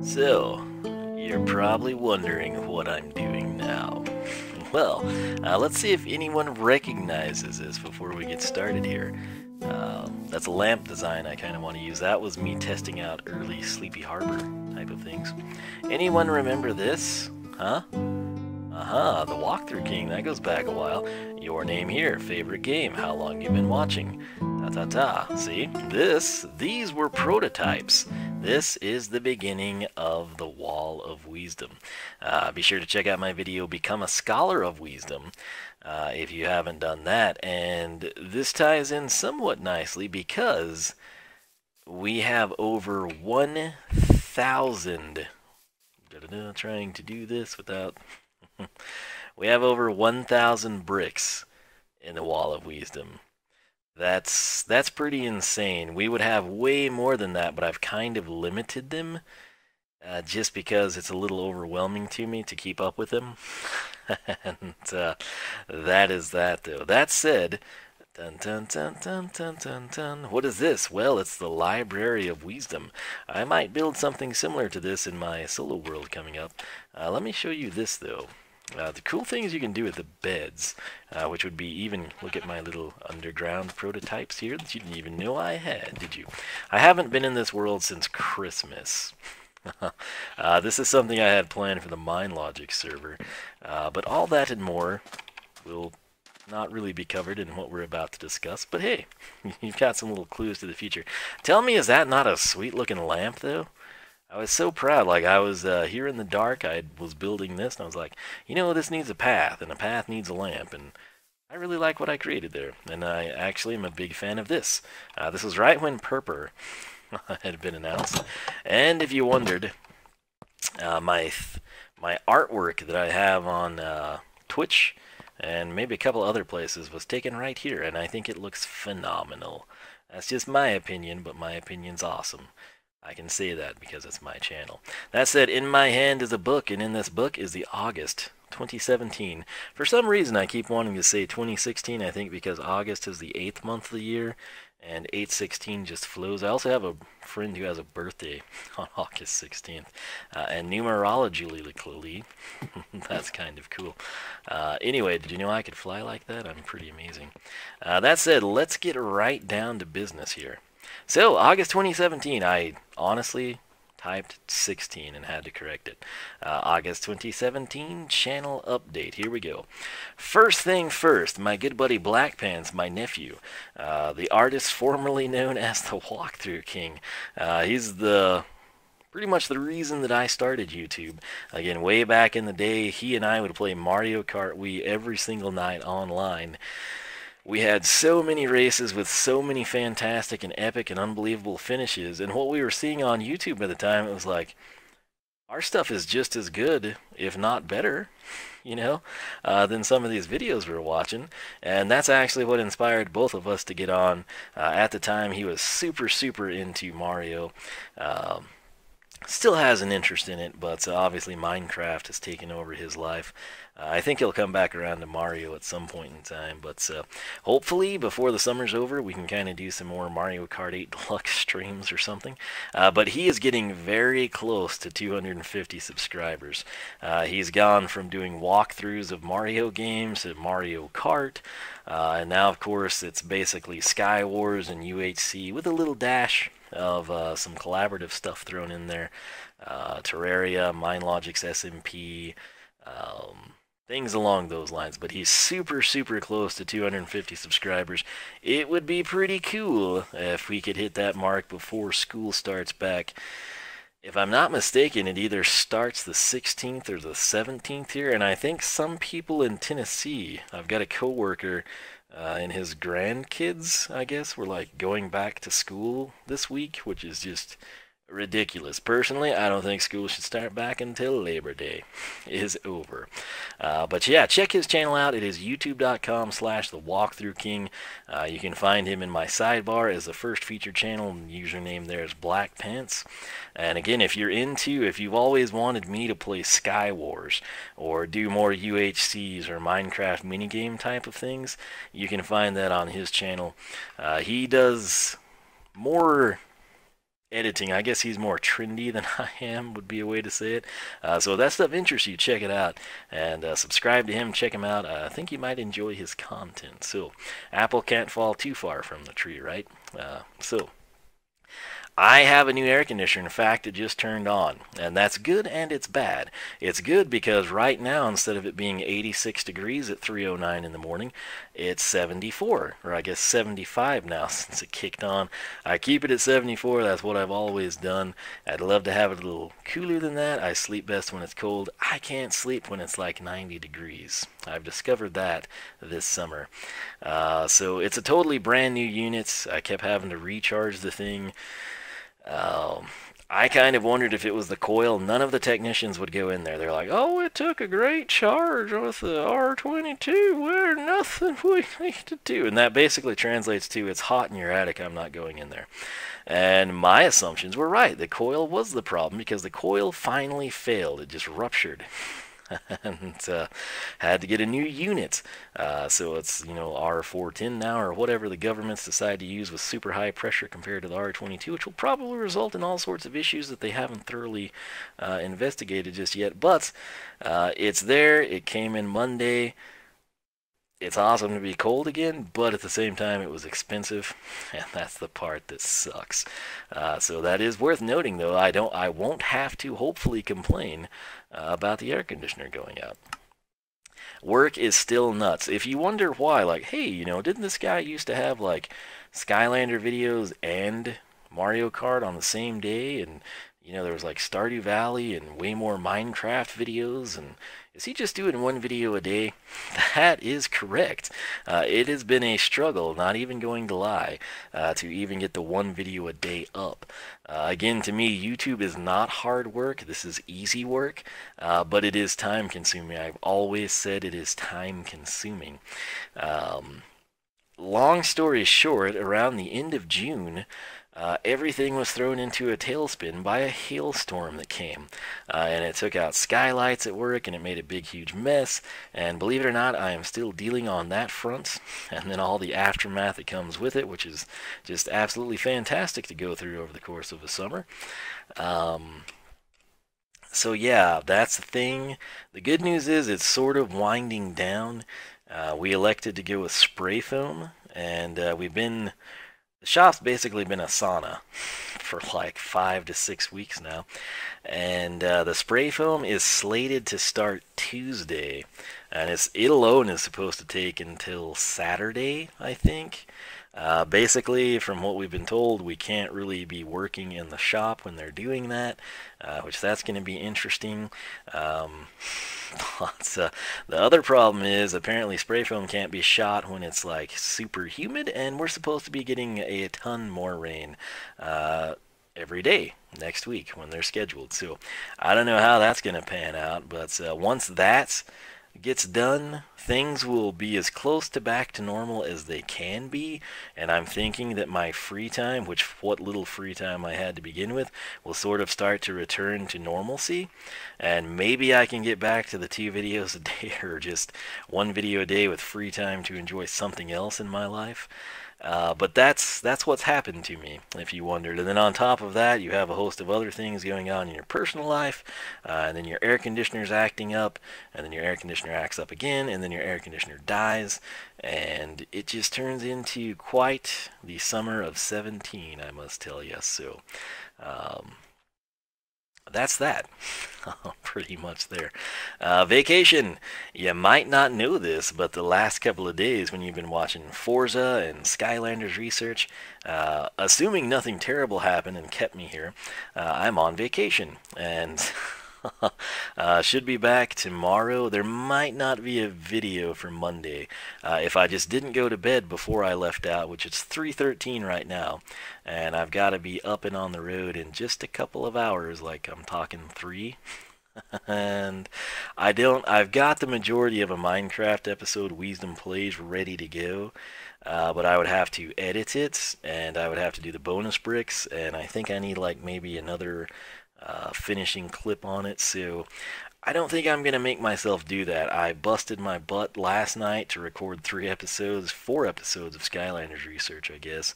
So, you're probably wondering what I'm doing now. Well, let's see if anyone recognizes this before we get started here. That's a lamp design I kind of want to use. That was me testing out early Sleepy Harbor type of things. Anyone remember this? Huh? Uh-huh, the Walkthrough King. That goes back a while. Your name here. Favorite game. How long you been watching? Ta-ta-ta. See? These were prototypes. This is the beginning of the Wall of Wisdom. Be sure to check out my video, Become a Scholar of Wisdom, if you haven't done that. And this ties in somewhat nicely because we have over 1,000. Trying to do this without. We have over 1,000 bricks in the Wall of Wisdom. That's pretty insane. We would have way more than that, but I've kind of limited them just because it's a little overwhelming to me to keep up with them. And that is that, though. That said, dun dun dun dun dun dun dun. What is this? Well, it's the Library of Wisdom. I might build something similar to this in my solo world coming up. Let me show you this, though. The cool things you can do with the beds, which would be even, look at my little underground prototypes here that you didn't even know I had, did you? I haven't been in this world since Christmas. This is something I had planned for the MineLogic server, but all that and more will not really be covered in what we're about to discuss, but hey, you've got some little clues to the future. Tell me, is that not a sweet looking lamp, though? I was so proud. Like, I was here in the dark, I was building this, and I was like, you know, this needs a path, and a path needs a lamp, and I really like what I created there. And I actually am a big fan of this. This was right when Purper had been announced. And if you wondered, my artwork that I have on Twitch and maybe a couple other places was taken right here, and I think it looks phenomenal. That's just my opinion, but my opinion's awesome. I can say that because it's my channel. That said, in my hand is a book, and in this book is the August 2017. For some reason, I keep wanting to say 2016, I think because August is the 8th month of the year, and 8/16 just flows. I also have a friend who has a birthday on August 16th, and numerologically, that's kind of cool. Anyway, did you know I could fly like that? I'm pretty amazing. That said, let's get right down to business here. So, August 2017, I honestly typed 16 and had to correct it. August 2017, channel update. Here we go. First thing first, my good buddy Black Pants, my nephew, the artist formerly known as the Walkthrough King. He's pretty much the reason that I started YouTube. Again, way back in the day, he and I would play Mario Kart Wii every single night online. We had so many races with so many fantastic and epic and unbelievable finishes, and what we were seeing on YouTube at the time, it was like, our stuff is just as good, if not better, you know, than some of these videos we were watching, and that's actually what inspired both of us to get on. At the time, he was super, super into Mario. Still has an interest in it, but obviously Minecraft has taken over his life. I think he'll come back around to Mario at some point in time, but hopefully before the summer's over we can kind of do some more Mario Kart 8 Deluxe streams or something. But he is getting very close to 250 subscribers. He's gone from doing walkthroughs of Mario games to Mario Kart, and now of course it's basically Sky Wars and UHC with a little dash of some collaborative stuff thrown in there. Terraria, MineLogic's SMP, things along those lines. But he's super, super close to 250 subscribers. It would be pretty cool if we could hit that mark before school starts back. If I'm not mistaken, it either starts the 16th or the 17th here, and I think some people in Tennessee, I've got a coworker and his grandkids, I guess, were like going back to school this week, which is just ridiculous. Personally, I don't think school should start back until Labor Day is over. But yeah, check his channel out. It is youtube.com/thewalkthroughking. You can find him in my sidebar as the first featured channel, and the username there is Black Pants. And again, if you've always wanted me to play Sky Wars or do more UHCs or Minecraft minigame type of things, you can find that on his channel. He does more editing. I guess he's more trendy than I am, would be a way to say it. So if that stuff interests you, check it out. And subscribe to him, check him out. I think you might enjoy his content. So, apple can't fall too far from the tree, right? So, I have a new air conditioner. In fact, it just turned on. And that's good and it's bad. It's good because right now, instead of it being 86 degrees at 3:09 in the morning, it's 74, or I guess 75 now since it kicked on. I keep it at 74. That's what I've always done. I'd love to have it a little cooler than that. I sleep best when it's cold. I can't sleep when it's like 90 degrees. I've discovered that this summer. So it's a totally brand new unit. I kept having to recharge the thing. I kind of wondered if it was the coil. None of the technicians would go in there. They're like, oh, it took a great charge with the R22. We're nothing we need to do. And that basically translates to, it's hot in your attic, I'm not going in there. And my assumptions were right. The coil was the problem because the coil finally failed. It just ruptured. And had to get a new unit. So it's, R410 now, or whatever the governments decide to use with super high pressure compared to the R22, which will probably result in all sorts of issues that they haven't thoroughly investigated just yet. But it's there. It came in Monday. It's awesome to be cold again, but at the same time it was expensive, and that's the part that sucks. So that is worth noting, though. I won't have to hopefully complain about the air conditioner going out. Work is still nuts. If you wonder why, like, hey, didn't this guy used to have like Skylander videos and Mario Kart on the same day, and there was like Stardew Valley and way more Minecraft videos, and is he just doing one video a day? That is correct. It has been a struggle, not even going to lie, to even get the one video a day up. Again, to me, YouTube is not hard work. This is easy work, but it is time consuming. I've always said it is time consuming. Long story short, around the end of June, everything was thrown into a tailspin by a hailstorm that came, and it took out skylights at work, and it made a big huge mess. And believe it or not, I am still dealing on that front, and then all the aftermath that comes with it, which is just absolutely fantastic to go through over the course of a summer. So yeah, that's the thing. The good news is it's sort of winding down. We elected to go with spray foam, and the shop's basically been a sauna for like 5 to 6 weeks now. And the spray foam is slated to start Tuesday. And it alone is supposed to take until Saturday, I think. Basically, from what we've been told, we can't really be working in the shop when they're doing that, which that's going to be interesting. The other problem is apparently spray foam can't be shot when it's like super humid, and we're supposed to be getting a ton more rain every day next week when they're scheduled. So I don't know how that's going to pan out, but once that gets done, things will be as close to back to normal as they can be, and I'm thinking that my free time, what little free time I had to begin with, will sort of start to return to normalcy, and maybe I can get back to the 2 videos a day, or just 1 video a day with free time to enjoy something else in my life. But that's what's happened to me, if you wondered. And then on top of that, you have a host of other things going on in your personal life, and then your air conditioner's acting up, and then your air conditioner acts up again, and then your air conditioner dies, and it just turns into quite the summer of 17, I must tell you. So that's that. Pretty much there. Vacation. You might not know this, but the last couple of days when you've been watching Forza and Skylanders research, assuming nothing terrible happened and kept me here, I'm on vacation. And should be back tomorrow. There might not be a video for Monday if I just didn't go to bed before I left out, which it's 3:13 right now, and I've got to be up and on the road in just a couple of hours, like I'm talking 3. And I've got the majority of a Minecraft episode, Wisdom Plays, ready to go, but I would have to edit it, and I would have to do the bonus bricks, and I think I need like maybe another finishing clip on it. So I don't think I'm going to make myself do that. I busted my butt last night to record 4 episodes of Skylanders research, I guess.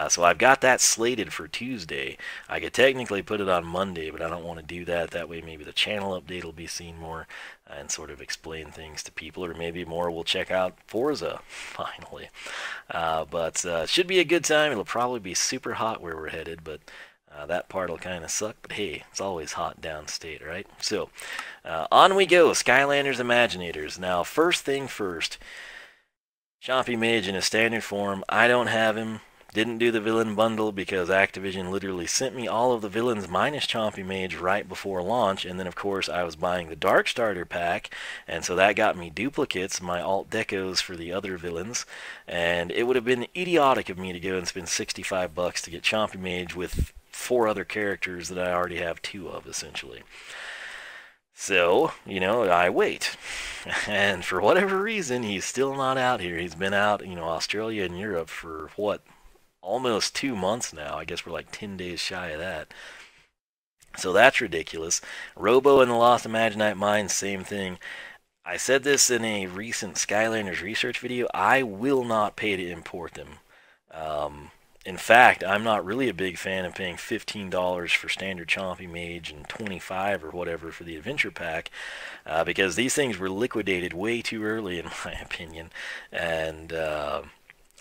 So I've got that slated for Tuesday. I could technically put it on Monday, but I don't want to do that. That way maybe the channel update will be seen more and sort of explain things to people, or maybe more will check out Forza, finally. But should be a good time. It'll probably be super hot where we're headed, but that part will kind of suck, but hey, it's always hot downstate, right? So, on we go, Skylanders Imaginators. Now, first thing first, Chompy Mage in a standard form. I don't have him. Didn't do the villain bundle because Activision literally sent me all of the villains minus Chompy Mage right before launch, and then of course I was buying the Dark Starter pack, and so that got me duplicates, my alt decos for the other villains, and it would have been idiotic of me to go and spend $65 to get Chompy Mage with 4 other characters that I already have 2 of, essentially. So, I wait. And for whatever reason, he's still not out here. He's been out, Australia and Europe for, what, almost 2 months now. I guess we're like 10 days shy of that. So that's ridiculous. Robo and the Lost Imaginite Mine, same thing. I said this in a recent Skylanders research video. I will not pay to import them. In fact, I'm not really a big fan of paying $15 for standard Chompy Mage and $25 or whatever for the Adventure Pack, because these things were liquidated way too early, in my opinion. And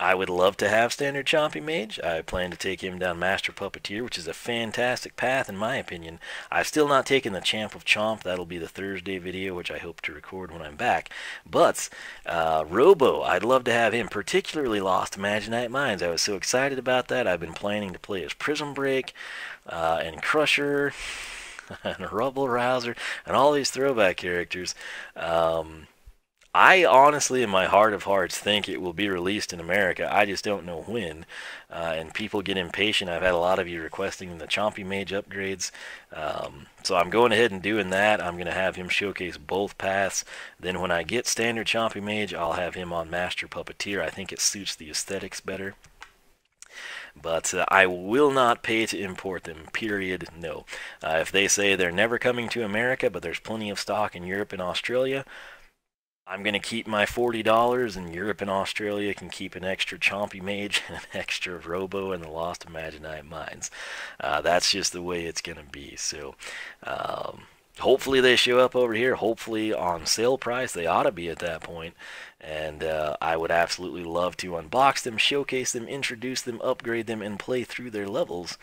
I would love to have standard Chompy Mage. I plan to take him down Master Puppeteer, which is a fantastic path in my opinion. I've still not taken the Champ of Chomp. That'll be the Thursday video, which I hope to record when I'm back. But Robo, I'd love to have him, particularly Lost Imaginite Mines. I was so excited about that. I've been planning to play as Prism Break and Crusher and Rubble Rouser and all these throwback characters. I honestly, in my heart of hearts, think it will be released in America. I just don't know when. And people get impatient. I've had a lot of you requesting the Chompy Mage upgrades. So I'm going ahead and doing that. I'm going to have him showcase both paths. Then when I get standard Chompy Mage, I'll have him on Master Puppeteer. I think it suits the aesthetics better. But I will not pay to import them, period, no. If they say they're never coming to America, but there's plenty of stock in Europe and Australia, I'm going to keep my $40, and Europe and Australia can keep an extra Chompy Mage and an extra Robo and the Lost Imaginite Mines. That's just the way it's going to be. So hopefully they show up over here. Hopefully on sale price. They ought to be at that point. And I would absolutely love to unbox them, showcase them, introduce them, upgrade them, and play through their levels.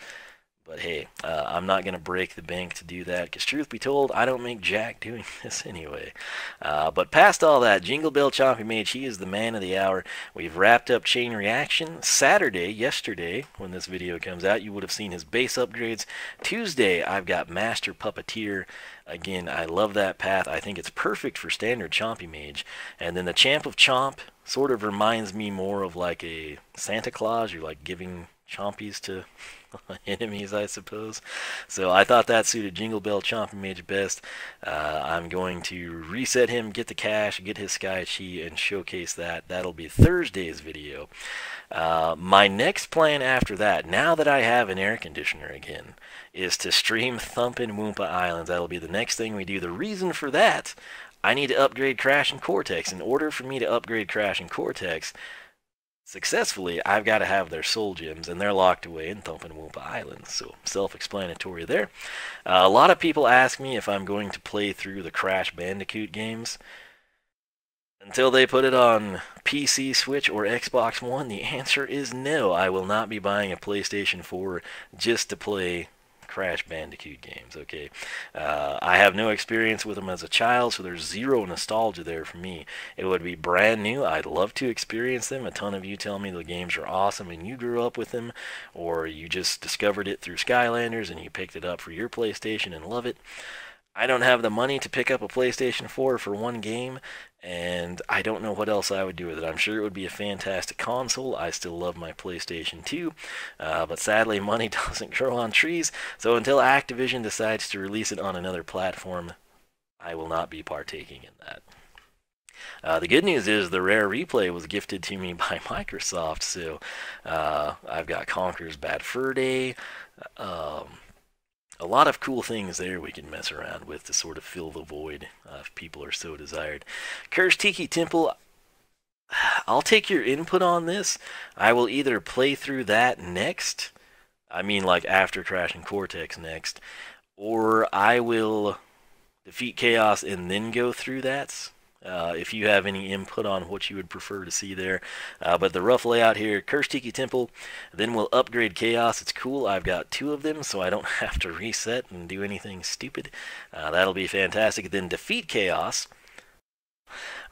But hey, I'm not going to break the bank to do that, because truth be told, I don't make jack doing this anyway. But past all that, Jingle Bell Chompy Mage, he is the man of the hour. We've wrapped up Chain Reaction. Saturday, yesterday, when this video comes out, you would have seen his base upgrades. Tuesday, I've got Master Puppeteer. Again, I love that path. I think it's perfect for standard Chompy Mage. And then the Champ of Chomp sort of reminds me more of like a Santa Claus. You're like giving Chompies to enemies, I suppose. So I thought that suited Jingle Bell Chompy Mage best. I'm going to reset him, get the cash, get his Sky Chi, and showcase that. That'll be Thursday's video. My next plan after that, now that I have an air conditioner again, is to stream Thumpin' Woompa Islands. That'll be the next thing we do. The reason for that, I need to upgrade Crash and Cortex. In order for me to upgrade Crash and Cortex successfully, I've got to have their soul gems, and they're locked away in Thumpin' Woompa Islands, so self-explanatory there. A lot of people ask me if I'm going to play through the Crash Bandicoot games. Until they put it on PC, Switch, or Xbox One, the answer is no. I will not be buying a PlayStation 4 just to play Crash Bandicoot games, okay? I have no experience with them as a child, so there's zero nostalgia there for me. It would be brand new. I'd love to experience them. A ton of you tell me the games are awesome and you grew up with them, or you just discovered it through Skylanders and you picked it up for your PlayStation and love it. I don't have the money to pick up a PlayStation 4 for one game, and I don't know what else I would do with it. I'm sure it would be a fantastic console. I still love my PlayStation 2, but sadly money doesn't grow on trees, so until Activision decides to release it on another platform, I will not be partaking in that. The good news is the Rare Replay was gifted to me by Microsoft, so I've got Conker's Bad Fur Day, a lot of cool things there we can mess around with to sort of fill the void if people are so desired. Cursed Tiki Temple, I'll take your input on this. I will either play through that next, I mean like after Crash and Cortex next, or I will defeat Chaos and then go through that. If you have any input on what you would prefer to see there. But the rough layout here, Cursed Tiki Temple, then we'll upgrade Chaos. It's cool, I've got 2 of them, so I don't have to reset and do anything stupid. That'll be fantastic. Then defeat Chaos.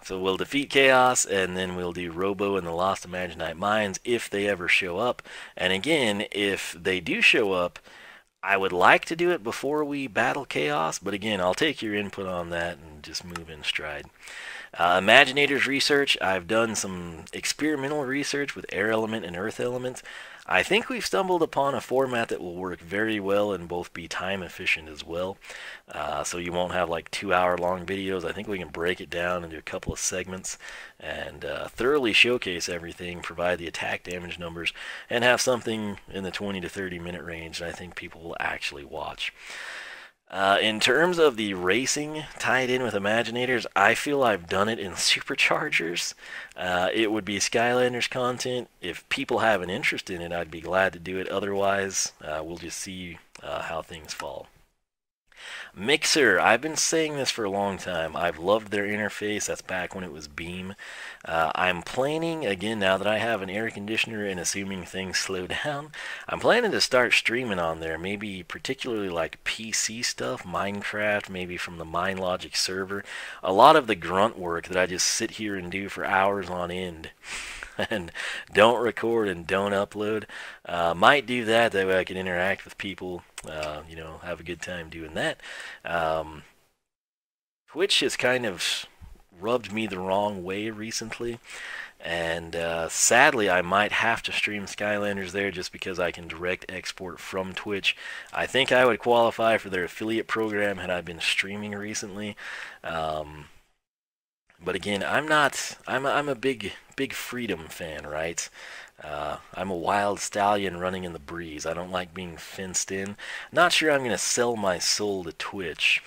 So we'll defeat Chaos, and then we'll do Robo and the Lost Imaginite Mines if they ever show up. And again, if they do show up, I would like to do it before we battle Chaos, but again, I'll take your input on that and just move in stride. Imaginators research, I've done some experimental research with air element and earth element. I think we've stumbled upon a format that will work very well and both be time efficient as well. So you won't have like 2-hour-long videos. I think we can break it down into a couple of segments and thoroughly showcase everything, provide the attack damage numbers, and have something in the 20 to 30 minute range that I think people will actually watch. In terms of the racing tied in with Imaginators, I feel I've done it in Superchargers. It would be Skylanders content. If people have an interest in it, I'd be glad to do it. Otherwise, we'll just see how things fall. Mixer, I've been saying this for a long time. I've loved their interface. That's back when it was Beam. I'm planning, again, now that I have an air conditioner and assuming things slow down, I'm planning to start streaming on there, maybe particularly like PC stuff, Minecraft, maybe from the MineLogic server. A lot of the grunt work that I just sit here and do for hours on end and don't record and don't upload. Might do that way I can interact with people, you know, have a good time doing that. Twitch has kind of rubbed me the wrong way recently, and sadly I might have to stream Skylanders there just because I can direct export from Twitch. I think I would qualify for their affiliate program had I been streaming recently. But again, I'm a big freedom fan, right? I'm a wild stallion running in the breeze. I don't like being fenced in. Not sure I'm going to sell my soul to Twitch.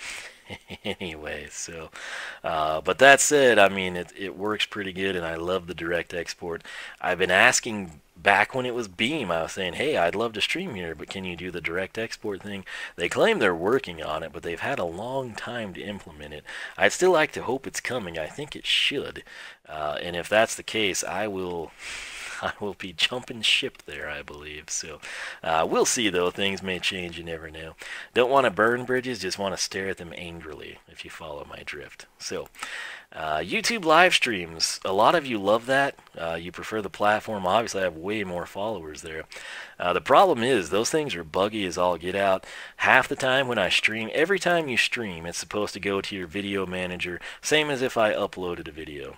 Anyway, so, but that said, I mean, it works pretty good, and I love the direct export. I've been asking back when it was Beam, I was saying, hey, I'd love to stream here, but can you do the direct export thing? They claim they're working on it, but they've had a long time to implement it. I'd still like to hope it's coming. I think it should, and if that's the case, I will be jumping ship there, I believe. So we'll see, though. Things may change. You never know. Don't want to burn bridges. Just want to stare at them angrily, if you follow my drift. So YouTube live streams. A lot of you love that. You prefer the platform. Obviously, I have way more followers there. The problem is those things are buggy as all get out. Half the time when I stream, every time you stream, it's supposed to go to your video manager, same as if I uploaded a video.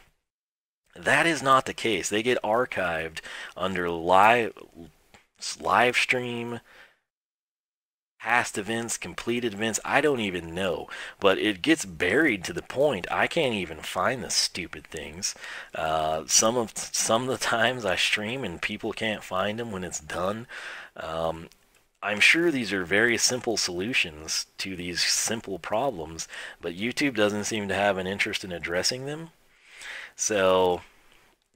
That is not the case. They get archived under live stream, past events, completed events. I don't even know, but it gets buried to the point I can't even find the stupid things. Some of the times I stream and people can't find them when it's done. I'm sure these are very simple solutions to these simple problems, but YouTube doesn't seem to have an interest in addressing them. So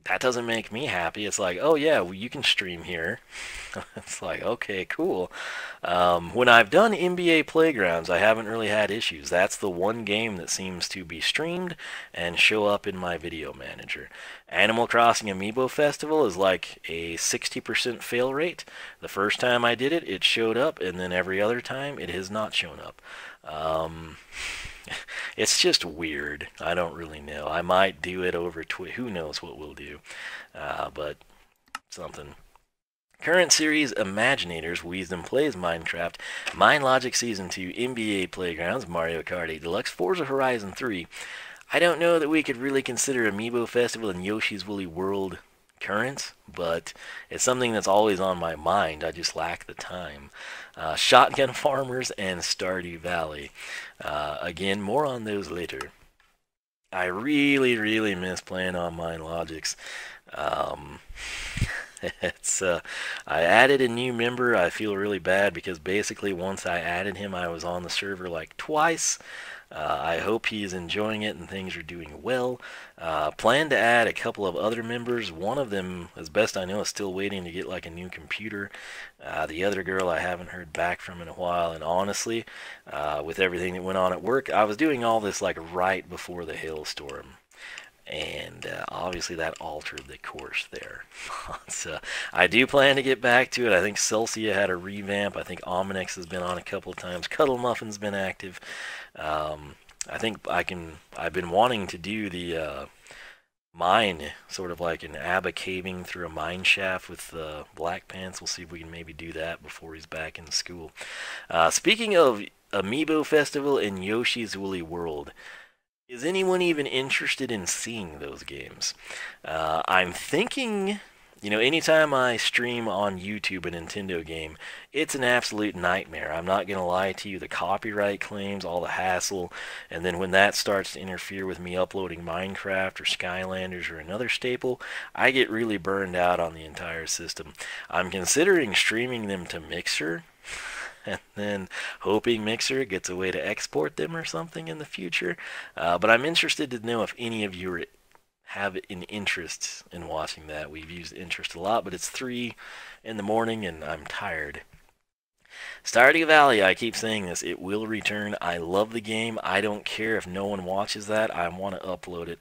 that doesn't make me happy. It's like, oh yeah, well, you can stream here. It's like, okay, cool. When I've done NBA Playgrounds, I haven't really had issues. That's the one game that seems to be streamed and show up in my video manager. Animal Crossing Amiibo Festival is like a 60% fail rate. The first time I did it, it showed up, and then every other time, it has not shown up. It's just weird. I don't really know. I might do it over Twitch. Who knows what we'll do. But something. Current series Imaginators, Wisdom Plays Minecraft, MineLogic Season 2, NBA Playgrounds, Mario Kart 8 Deluxe, Forza Horizon 3. I don't know that we could really consider Amiibo Festival and Yoshi's Woolly World current, but it's something that's always on my mind. I just lack the time. Shotgun Farmers and Stardew Valley. Again, more on those later. I really miss playing on MineLogics. It's I added a new member. I feel really bad because basically once I added him, I was on the server like twice. I hope he's enjoying it and things are doing well. Plan to add a couple of other members. One of them, as best I know, is still waiting to get like a new computer. The other girl I haven't heard back from in a while. And honestly, with everything that went on at work, I was doing all this like right before the hailstorm. And obviously that altered the course there. So I do plan to get back to it. I think Celsia had a revamp. I think Ominex has been on a couple of times. Cuddle Muffin's been active. I think I've been wanting to do the mine, sort of like an Abba caving through a mine shaft with Black Pants. We'll see if we can maybe do that before he's back in school. Speaking of Amiibo Festival and Yoshi's Woolly World, is anyone even interested in seeing those games? I'm thinking, anytime I stream on YouTube a Nintendo game, it's an absolute nightmare. I'm not going to lie to you. The copyright claims, all the hassle, and then when that starts to interfere with me uploading Minecraft or Skylanders or another staple, I get really burned out on the entire system. I'm considering streaming them to Mixer, and then hoping Mixer gets a way to export them or something in the future. But I'm interested to know if any of you have an interest in watching that. We've used interest a lot, but it's 3 in the morning and I'm tired. Stardew Valley, I keep saying this, it will return. I love the game. I don't care if no one watches that. I want to upload it.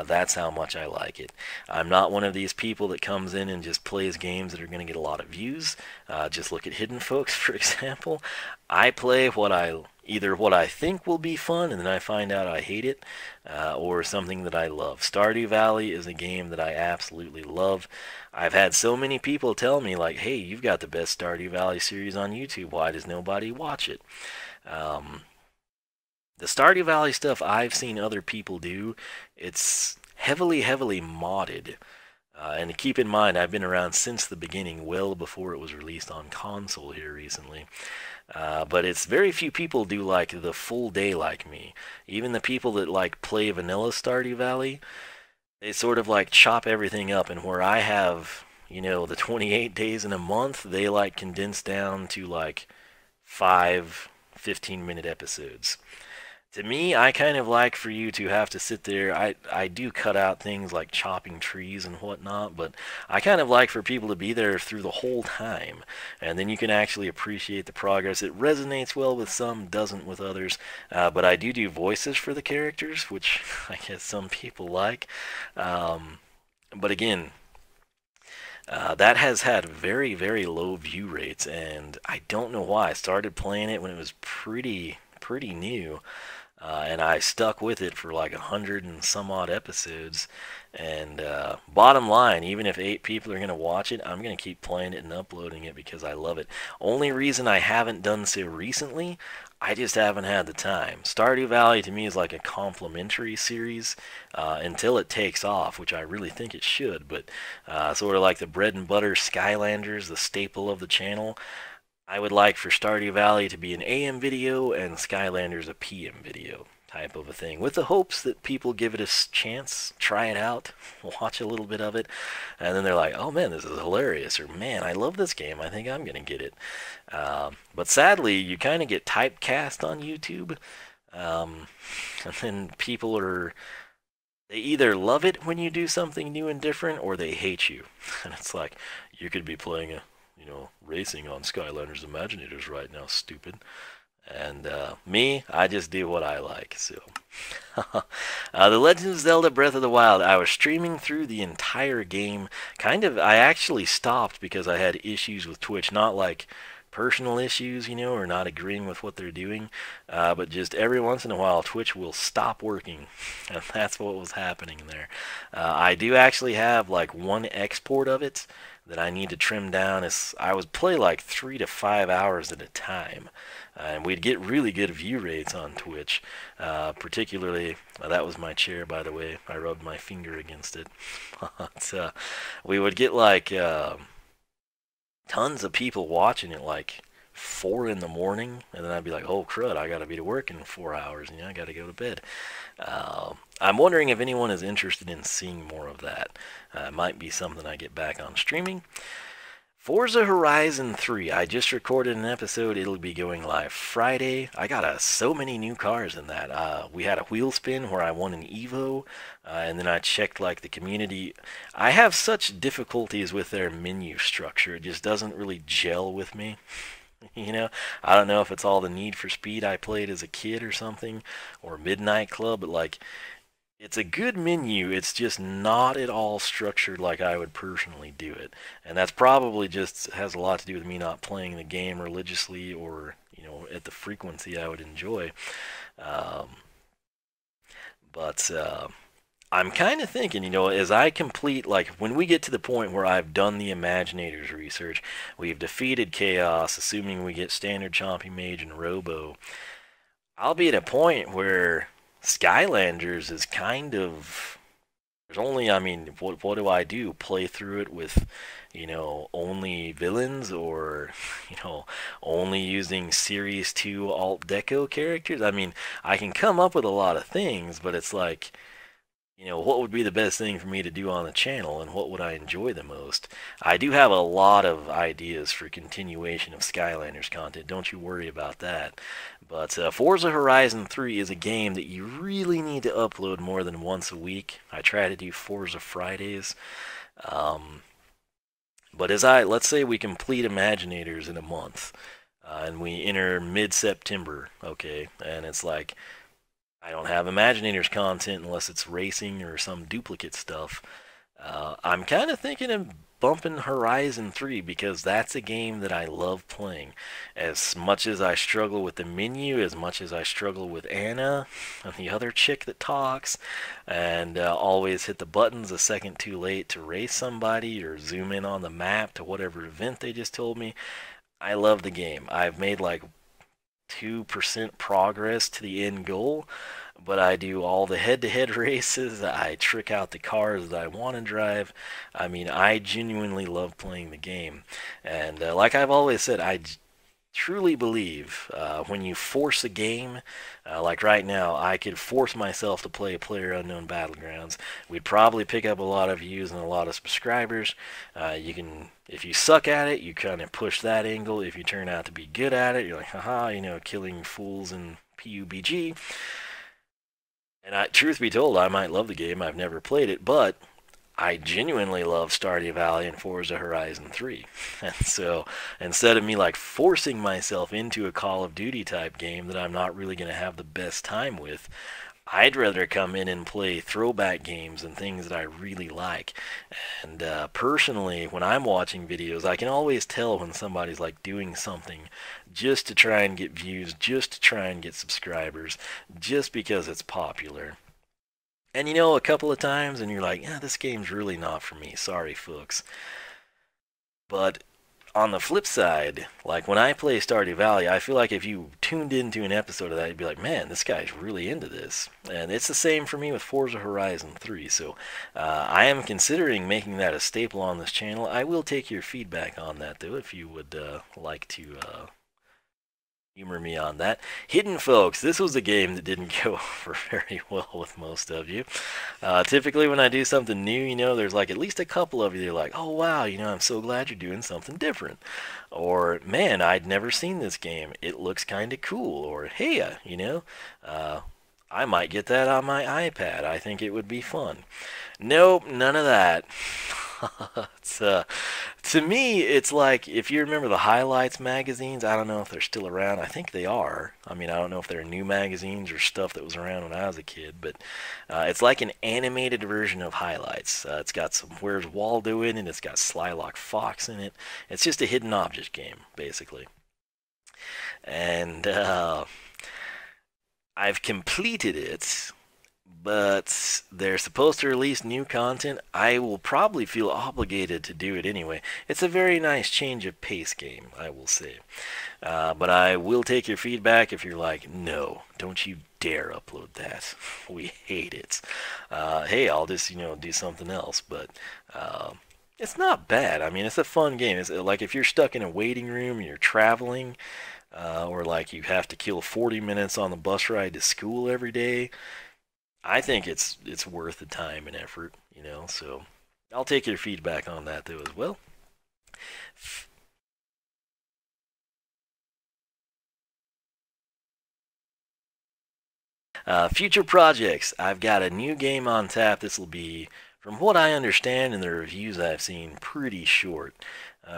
That's how much I like it. I'm not one of these people that comes in and just plays games that are going to get a lot of views. Just look at Hidden Folks, for example. I play either what I think will be fun and then I find out I hate it, or something that I love. Stardew Valley is a game that I absolutely love. I've had so many people tell me, like, hey, you've got the best Stardew Valley series on YouTube. Why does nobody watch it? The Stardew Valley stuff I've seen other people do, it's heavily, heavily modded. And keep in mind, I've been around since the beginning, well before it was released on console here recently. But it's very few people do like the full day like me. Even the people that like play vanilla Stardew Valley, they sort of like chop everything up. And where I have, the 28 days in a month, they like condense down to like 5 15-minute episodes. To me, I kind of like for you to have to sit there. I do cut out things like chopping trees and whatnot, but I kind of like for people to be there through the whole time, and then you can actually appreciate the progress. It resonates well with some, doesn't with others, but I do voices for the characters, which I guess some people like. But again, that has had very, very low view rates, and I don't know why. I started playing it when it was pretty new. And I stuck with it for like 100 and some odd episodes. And bottom line, even if 8 people are going to watch it, I'm going to keep playing it and uploading it because I love it. Only reason I haven't done so recently, I just haven't had the time. Stardew Valley to me is like a complimentary series until it takes off, which I really think it should. But sort of like the bread and butter Skylanders, the staple of the channel, I would like for Stardew Valley to be an AM video and Skylanders a PM video type of a thing, with the hopes that people give it a chance, try it out, watch a little bit of it, and then they're like, oh man, this is hilarious, or man, I love this game, I think I'm going to get it. But sadly, you kind of get typecast on YouTube, and then they either love it when you do something new and different, or they hate you. And it's like, you could be playing racing on Skylanders Imaginators right now, stupid. And me, I just do what I like. So, The Legend of Zelda Breath of the Wild, I was streaming through the entire game. I actually stopped because I had issues with Twitch, not like personal issues, or not agreeing with what they're doing, but just every once in a while Twitch will stop working, and that's what was happening there. I do actually have like one export of it that I need to trim down. I would play like 3 to 5 hours at a time, and we'd get really good view rates on Twitch. Particularly, that was my chair, by the way. I rubbed my finger against it. But, we would get like tons of people watching it, like 4 in the morning, and then I'd be like, oh crud, I gotta be to work in 4 hours, and I gotta go to bed. I'm wondering if anyone is interested in seeing more of that. It might be something I get back on streaming. Forza Horizon 3. I just recorded an episode. It'll be going live Friday. I got so many new cars in that. We had a wheel spin where I won an Evo, and then I checked like the community. I have such difficulties with their menu structure. It just doesn't really gel with me. You know, I don't know if it's all the Need for Speed I played as a kid or something, or Midnight Club, but like it's a good menu, it's just not at all structured like I would personally do it. And that's probably just has a lot to do with me not playing the game religiously or, at the frequency I would enjoy. Um, but I'm kind of thinking, as I complete, like, when we get to the point where I've done the Imaginators research, we've defeated Chaos, assuming we get Standard Chompy Mage and Robo, I'll be at a point where Skylanders is kind of, there's only, I mean, what do I do? Play through it with, only villains, or, only using Series 2 Alt Deco characters? I mean, I can come up with a lot of things, but it's like, what would be the best thing for me to do on the channel, and what would I enjoy the most? I do have a lot of ideas for continuation of Skylanders content, don't you worry about that. But Forza Horizon 3 is a game that you really need to upload more than once a week. I try to do Forza Fridays. But let's say we complete Imaginators in a month, and we enter mid-September, okay, and it's like, I don't have Imaginators content unless it's racing or some duplicate stuff. I'm kind of thinking of bumping Horizon 3 because that's a game that I love playing. As much as I struggle with the menu, as much as I struggle with Anna, and the other chick that talks, and always hit the buttons a second too late to race somebody or zoom in on the map to whatever event they just told me, I love the game. I've made like 2% progress to the end goal, but I do all the head-to-head races. I trick out the cars that I want to drive. I mean, I genuinely love playing the game. And like I've always said, I truly believe when you force a game, like right now, I could force myself to play PlayerUnknown Battlegrounds. We'd probably pick up a lot of views and a lot of subscribers. If you suck at it, you kind of push that angle. If you turn out to be good at it, you're like, haha, killing fools in PUBG. And truth be told, I might love the game. I've never played it, but I genuinely love Stardew Valley and Forza Horizon 3. And so instead of me like forcing myself into a Call of Duty type game that I'm not really going to have the best time with, I'd rather come in and play throwback games and things that I really like. And personally, when I'm watching videos, I can always tell when somebody's like doing something just to try and get views, just to try and get subscribers, just because it's popular. And a couple of times, and you're like, yeah, this game's really not for me. Sorry, folks. But on the flip side, like when I play Stardew Valley, I feel like if you tuned into an episode of that, you'd be like, man, this guy's really into this. And it's the same for me with Forza Horizon 3. So I am considering making that a staple on this channel. I will take your feedback on that, though, if you would like to humor me on that. Hidden Folks, this was a game that didn't go over very well with most of you. Typically when I do something new, there's like at least a couple of you that are like, oh wow, I'm so glad you're doing something different. Or, man, I'd never seen this game. It looks kind of cool. Or, hey, I might get that on my iPad. I think it would be fun. Nope, none of that. To me, it's like, if you remember the Highlights magazines, I don't know if they're still around. I think they are. I mean, I don't know if they're new magazines or stuff that was around when I was a kid, but it's like an animated version of Highlights. It's got some Where's Waldo in it. It's got Slylock Fox in it. It's just a hidden object game, basically. And I've completed it, but they're supposed to release new content. I will probably feel obligated to do it anyway. It's a very nice change of pace game, I will say. But I will take your feedback if you're like, no, don't you dare upload that. We hate it. Hey, I'll just, do something else. But It's not bad. I mean, it's a fun game. It's like if you're stuck in a waiting room and you're traveling, or like you have to kill 40 minutes on the bus ride to school every day. I think it's worth the time and effort, you know. So I'll take your feedback on that though as well. Future projects. I've got a new game on tap. This will be, from what I understand in the reviews I've seen, pretty short.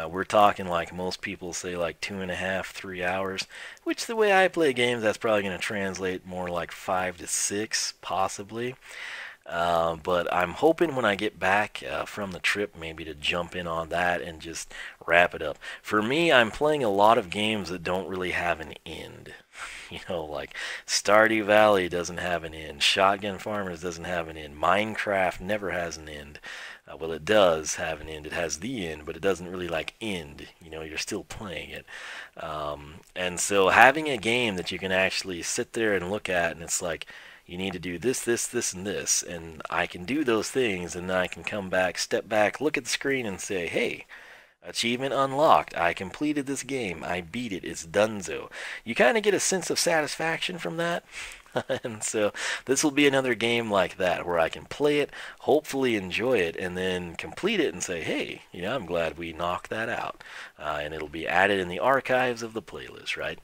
We're talking like most people say, like 2.5, 3 hours, which the way I play games, that's probably going to translate more like 5 to 6, possibly. But I'm hoping when I get back from the trip, maybe to jump in on that and just wrap it up. For me, I'm playing a lot of games that don't really have an end. You know, like Stardew Valley doesn't have an end. Shotgun Farmers doesn't have an end. Minecraft never has an end. Well, it does have an end. It has the end, but it doesn't really like end. You know, you're still playing it. And so having a game that you can actually sit there and look at, and it's like, you need to do this, this, this, and this, and I can do those things, and then I can come back, step back, look at the screen, and say, hey, achievement unlocked. I completed this game. I beat it. It's donezo. You kind of get a sense of satisfaction from that. And so this will be another game like that where I can play it, hopefully enjoy it, and then complete it and say, hey, you know, I'm glad we knocked that out. And it'll be added in the archives of the playlist, right?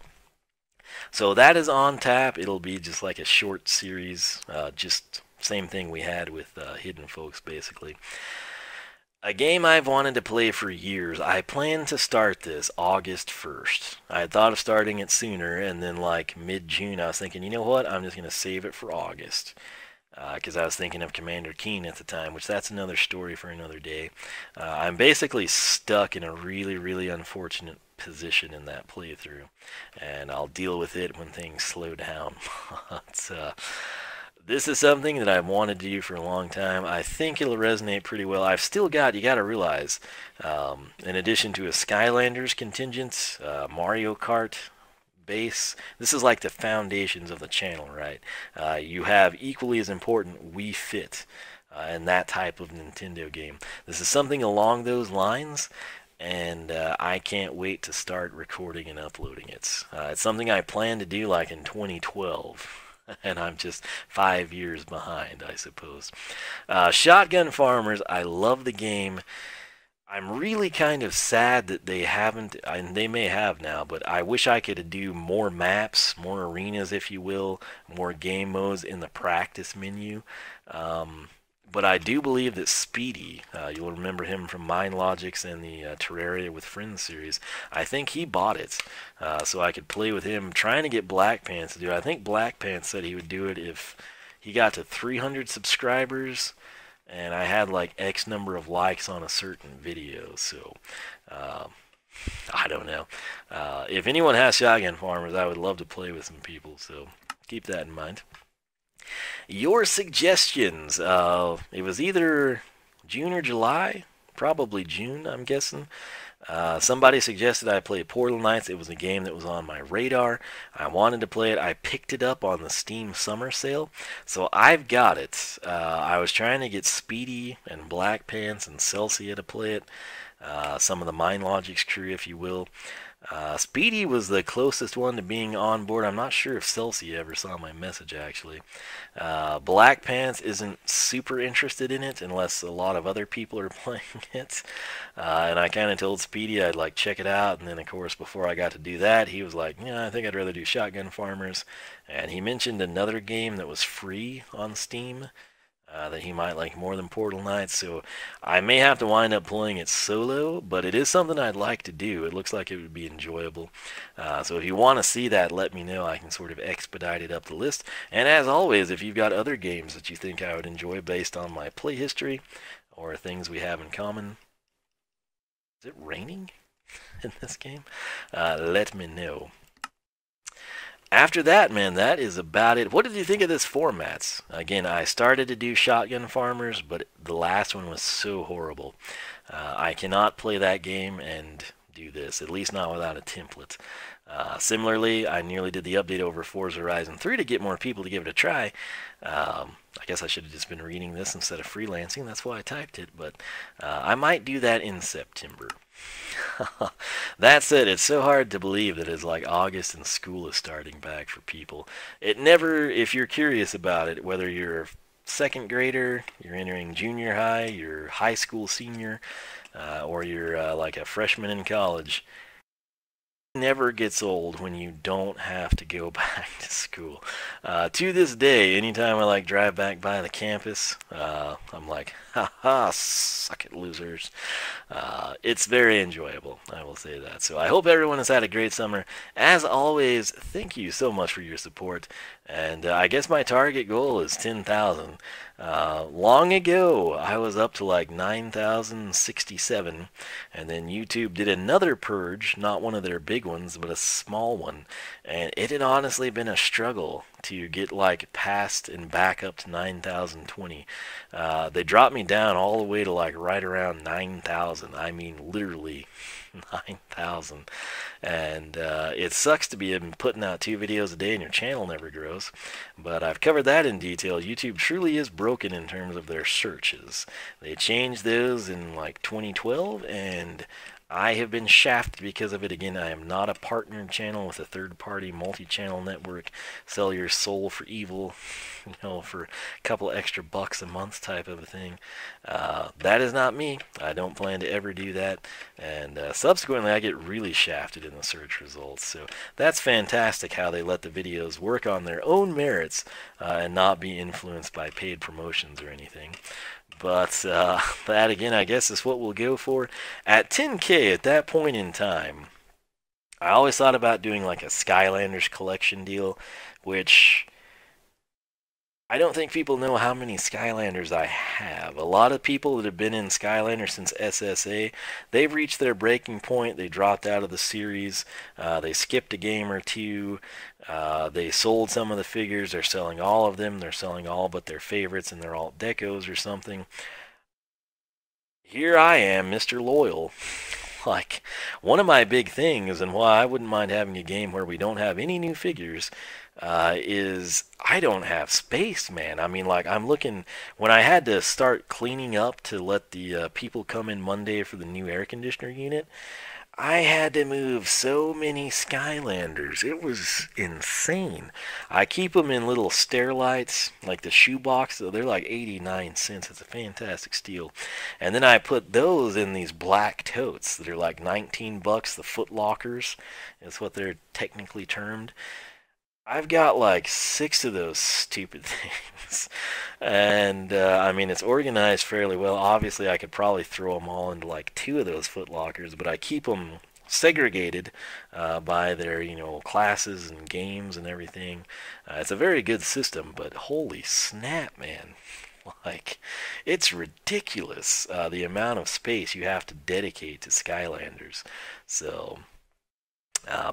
So that is on tap. It'll be just like a short series, just same thing we had with Hidden Folks, basically. A game I've wanted to play for years. I plan to start this August 1st. I had thought of starting it sooner, and then like mid-June I was thinking, you know what, I'm just going to save it for August. Because I was thinking of Commander Keen at the time, which that's another story for another day. I'm basically stuck in a really, really unfortunate position in that playthrough, and I'll deal with it when things slow down. But, this is something that I've wanted to do for a long time. I think it'll resonate pretty well. I've still got, you got to realize, in addition to a Skylanders contingent, Mario Kart base, this is like the foundations of the channel, right? You have equally as important Wii Fit and that type of Nintendo game. This is something along those lines, and I can't wait to start recording and uploading it. It's something I plan to do like in 2012. And I'm just 5 years behind, I suppose. Shotgun Farmers, I love the game. I'm really kind of sad that they haven't, and they may have now, but I wish I could do more maps, more arenas, if you will, more game modes in the practice menu. But I do believe that Speedy, you'll remember him from Mind Logics and the Terraria with Friends series, I think he bought it, so I could play with him, trying to get Black Pants to do it. I think Black Pants said he would do it if he got to 300 subscribers, and I had like X number of likes on a certain video, so I don't know. If anyone has Shotgun Farmers, I would love to play with some people, so keep that in mind. Your suggestions. It was either June or July. Probably June, I'm guessing. Somebody suggested I play Portal Knights. It was a game that was on my radar. I wanted to play it. I picked it up on the Steam Summer Sale. So I've got it. I was trying to get Speedy and Black Pants and Celsia to play it. Some of the Mind Logic's crew, if you will. Speedy was the closest one to being on board. I'm not sure if Celsia ever saw my message, actually. Black Pants isn't super interested in it unless a lot of other people are playing it. And I kind of told Speedy I'd like check it out, and then of course before I got to do that, he was like, yeah, I think I'd rather do Shotgun Farmers. And he mentioned another game that was free on Steam. That he might like more than Portal Knights, so I may have to wind up playing it solo, but it is something I'd like to do. It looks like it would be enjoyable. So if you want to see that, let me know. I can sort of expedite it up the list. And as always, if you've got other games that you think I would enjoy based on my play history or things we have in common. Is it raining in this game? Let me know. After that, man, that is about it. What did you think of this formats? Again, I started to do Shotgun Farmers, but the last one was so horrible. I cannot play that game and do this, at least not without a template. Similarly, I nearly did the update over Forza Horizon 3 to get more people to give it a try. I guess I should have just been reading this instead of freelancing. That's why I typed it, but I might do that in September. That said, it's so hard to believe that it's like August and school is starting back for people. It never, if you're curious about it, whether you're a second grader, you're entering junior high, you're high school senior, or you're like a freshman in college, never gets old when you don't have to go back to school. To this day, anytime I like drive back by the campus, I'm like, ha ha, suck it, losers. It's very enjoyable, I will say that. So I hope everyone has had a great summer. As always, thank you so much for your support. And I guess my target goal is 10,000. Long ago, I was up to like 9,067, and then YouTube did another purge, not one of their big ones, but a small one, and it had honestly been a struggle to get like past and back up to 9,020. They dropped me down all the way to like right around 9,000. I mean, literally 9,000. And it sucks to be putting out 2 videos a day and your channel never grows. But I've covered that in detail. YouTube truly is broken in terms of their searches. They changed those in like 2012, and I have been shafted because of it. Again, I am not a partnered channel with a third-party multi-channel network. Sell your soul for evil, you know, for a couple extra bucks a month type of a thing. That is not me. I don't plan to ever do that. And subsequently, I get really shafted in the search results. So that's fantastic how they let the videos work on their own merits and not be influenced by paid promotions or anything. But that, again, I guess is what we'll go for. At 10K, at that point in time, I always thought about doing like a Skylanders collection deal, which I don't think people know how many Skylanders I have. A lot of people that have been in Skylanders since SSA, they've reached their breaking point. They dropped out of the series. They skipped a game or two. They sold some of the figures. They're selling all of them. They're selling all but their favorites, and they're all decos or something. Here I am, Mr. Loyal. Like, one of my big things, and why I wouldn't mind having a game where we don't have any new figures, is I don't have space, man. I mean, like, I'm looking, when I had to start cleaning up to let the people come in Monday for the new air conditioner unit, I had to move so many Skylanders. It was insane. I keep them in little Stairlights, like the shoebox. They're like 89 cents. It's a fantastic steal. And then I put those in these black totes that are like 19 bucks. The Foot Lockers is what they're technically termed. I've got like 6 of those stupid things. And I mean, it's organized fairly well. Obviously, I could probably throw them all into like 2 of those Foot Lockers, but I keep them segregated by their, you know, classes and games and everything. It's a very good system, but holy snap, man. Like, it's ridiculous the amount of space you have to dedicate to Skylanders. So,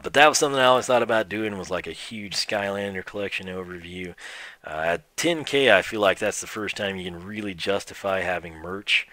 but that was something I always thought about doing, was like a huge Skylander collection overview. At 10K, I feel like that's the first time you can really justify having merch,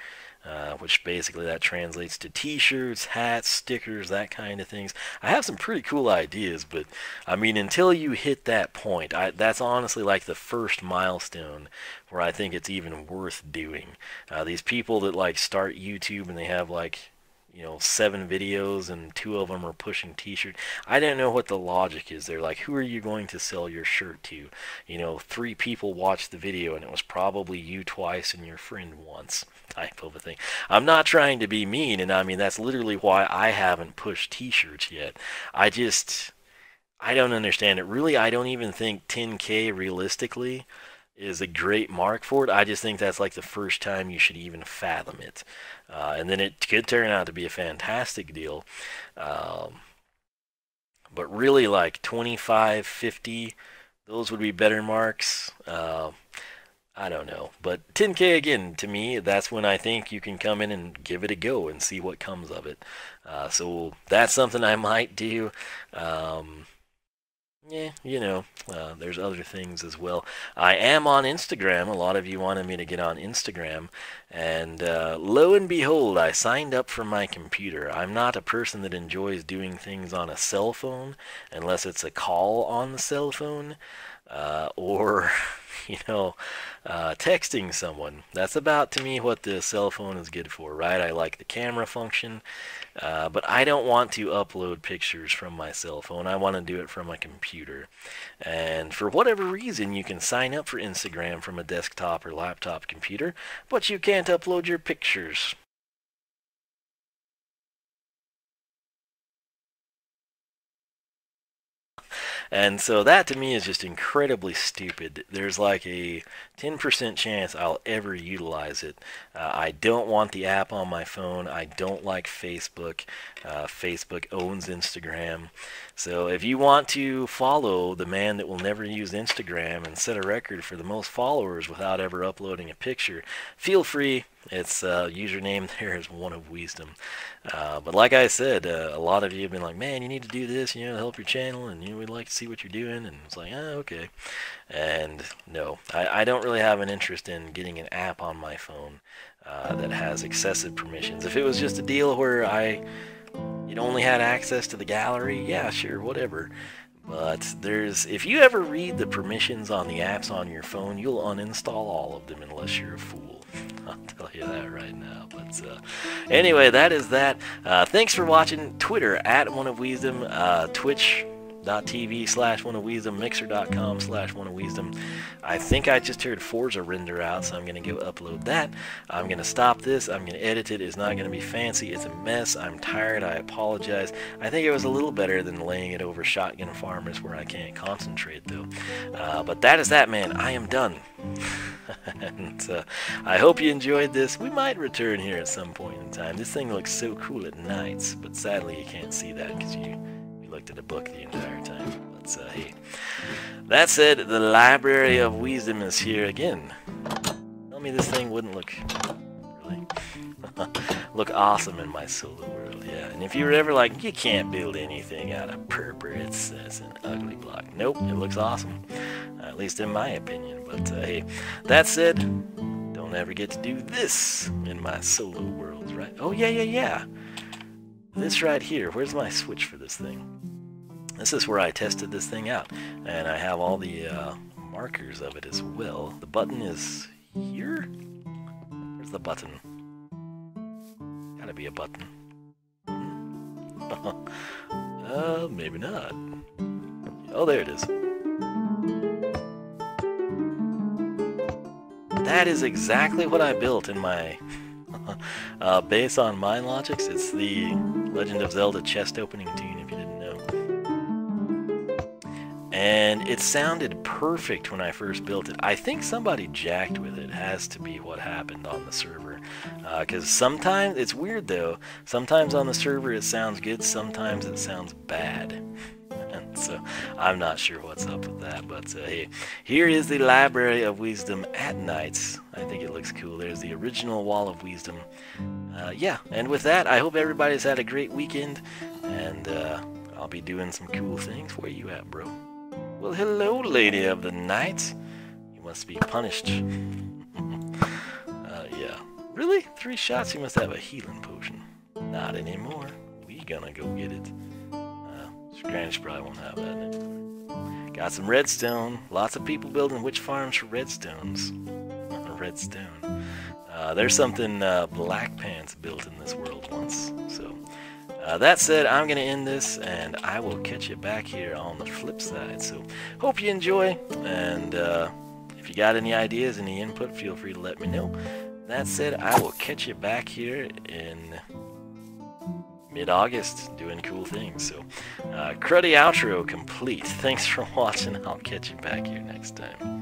which basically that translates to t-shirts, hats, stickers, that kind of things. I have some pretty cool ideas, but I mean, until you hit that point, that's honestly like the first milestone where I think it's even worth doing. These people that like start YouTube and they have like, you know, 7 videos and 2 of them are pushing t-shirt. I don't know what the logic is there. Like, who are you going to sell your shirt to? You know, 3 people watched the video and it was probably you twice and your friend once, type of a thing. I'm not trying to be mean, and I mean, that's literally why I haven't pushed t-shirts yet. I don't understand it. Really, I don't even think 10K realistically is a great mark for it. I just think that's like the first time you should even fathom it. And then it could turn out to be a fantastic deal. But really, like 25, 50, those would be better marks. I don't know. But 10K, again, to me, that's when I think you can come in and give it a go and see what comes of it. So that's something I might do. Yeah, there's other things as well. I am on Instagram. A lot of you wanted me to get on Instagram. And lo and behold, I signed up for my computer. I'm not a person that enjoys doing things on a cell phone unless it's a call on the cell phone or, you know, texting someone. That's about, to me, what the cell phone is good for, right? I like the camera function. But I don't want to upload pictures from my cell phone. I want to do it from a computer. And for whatever reason, you can sign up for Instagram from a desktop or laptop computer, but you can't upload your pictures. And so that to me is just incredibly stupid. There's like a 10% chance I'll ever utilize it. I don't want the app on my phone. I don't like Facebook. Facebook owns Instagram. So if you want to follow the man that will never use Instagram and set a record for the most followers without ever uploading a picture, feel free. Its username there is One of Wisdom. But like I said, a lot of you have been like, man, you need to do this, to help your channel, and we'd like to see what you're doing. And it's like, okay. And no, I don't really have an interest in getting an app on my phone that has excessive permissions. If it was just a deal where it only had access to the gallery, yeah, sure, whatever. But if you ever read the permissions on the apps on your phone, you'll uninstall all of them unless you're a fool. I'll tell you that right now. But anyway, that is that. Thanks for watching. Twitter at One of Wisdom, Twitch.tv/OneOfWisdom, Mixer.com/OneOfWisdom. I think I just heard Forza render out, so I'm going to go upload that. I'm going to stop this. I'm going to edit it. It's not going to be fancy. It's a mess. I'm tired. I apologize. I think it was a little better than laying it over Shotgun Farmers where I can't concentrate, though. But that is that, man. I am done. And I hope you enjoyed this. We might return here at some point in time. This thing looks so cool at nights, but sadly you can't see that because we looked at a book the entire time. But hey, that said, the Library of Wisdom is here again. Tell me this thing wouldn't look really look awesome in my solo world, yeah. And if you were ever like, you can't build anything out of purple, it's an ugly block. Nope, it looks awesome, at least in my opinion. But hey, that said, don't ever get to do this in my solo worlds, right? Oh yeah. This right here, where's my switch for this thing? This is where I tested this thing out, and I have all the markers of it as well. The button is here? Where's the button? Gotta be a button. Maybe not. Oh, there it is. That is exactly what I built in my base on Mine Logics. It's the Legend of Zelda chest opening tune, if you didn't know. And it sounded perfect when I first built it. I think somebody jacked with it. It has to be what happened on the server. Because sometimes, it's weird though, sometimes on the server it sounds good, sometimes it sounds bad. So I'm not sure what's up with that, but hey, here is the Library of Wisdom at nights. I think it looks cool. There's the original Wall of Wisdom. Yeah, and with that, I hope everybody's had a great weekend, and I'll be doing some cool things. Where you at, bro? Well, hello, Lady of the Night. You must be punished. Yeah. Really? 3 shots? You must have a healing potion. Not anymore. We gonna go get it. Granny probably won't have that anymore. Got some redstone. Lots of people building witch farms for redstones. Redstone. There's something Black Pants built in this world once. So that said, I'm going to end this, and I will catch you back here on the flip side. So hope you enjoy, and if you got any ideas, any input, feel free to let me know. That said, I will catch you back here in mid-August doing cool things. So cruddy outro complete. Thanks for watching. I'll catch you back here next time.